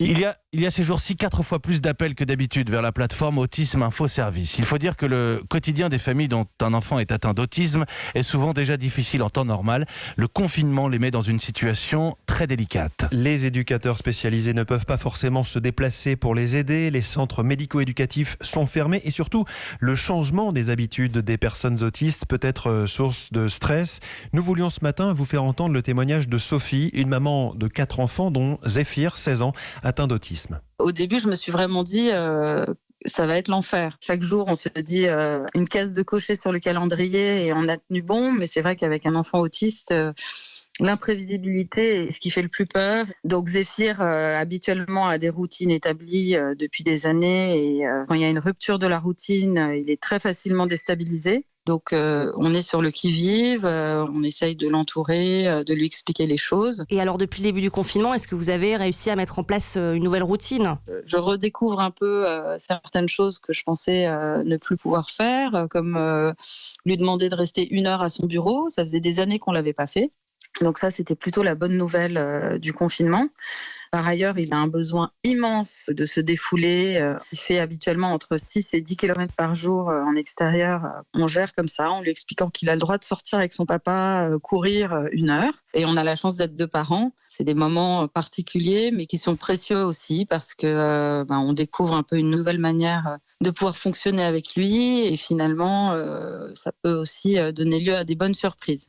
Il y a ces jours-ci 4 fois plus d'appels que d'habitude vers la plateforme Autisme Info Service. Il faut dire que le quotidien des familles dont un enfant est atteint d'autisme est souvent déjà difficile en temps normal. Le confinement les met dans une situation très délicate. Les éducateurs spécialisés ne peuvent pas forcément se déplacer pour les aider. Les centres médico-éducatifs sont fermés et surtout, le changement des habitudes des personnes autistes peut être source de stress. Nous voulions ce matin vous faire entendre le témoignage de Sophie, une maman de 4 enfants dont Zéphyr, 16 ans, atteint d'autisme. Au début, je me suis vraiment dit ça va être l'enfer. Chaque jour, on se dit une case de cocher sur le calendrier et on a tenu bon. Mais c'est vrai qu'avec un enfant autiste, l'imprévisibilité est ce qui fait le plus peur. Donc Zéphyr, habituellement, a des routines établies depuis des années. Et quand il y a une rupture de la routine, il est très facilement déstabilisé. Donc on est sur le qui-vive, on essaye de l'entourer, de lui expliquer les choses. Et alors depuis le début du confinement, est-ce que vous avez réussi à mettre en place une nouvelle routine ? Je redécouvre un peu certaines choses que je pensais ne plus pouvoir faire, comme lui demander de rester 1 heure à son bureau. Ça faisait des années qu'on l'avait pas fait. Donc ça, c'était plutôt la bonne nouvelle du confinement. Par ailleurs, il a un besoin immense de se défouler. Il fait habituellement entre 6 et 10 km par jour en extérieur. On gère comme ça, en lui expliquant qu'il a le droit de sortir avec son papa, courir 1 heure. Et on a la chance d'être 2 parents. C'est des moments particuliers, mais qui sont précieux aussi parce que on découvre un peu une nouvelle manière de pouvoir fonctionner avec lui. Et finalement, ça peut aussi donner lieu à des bonnes surprises.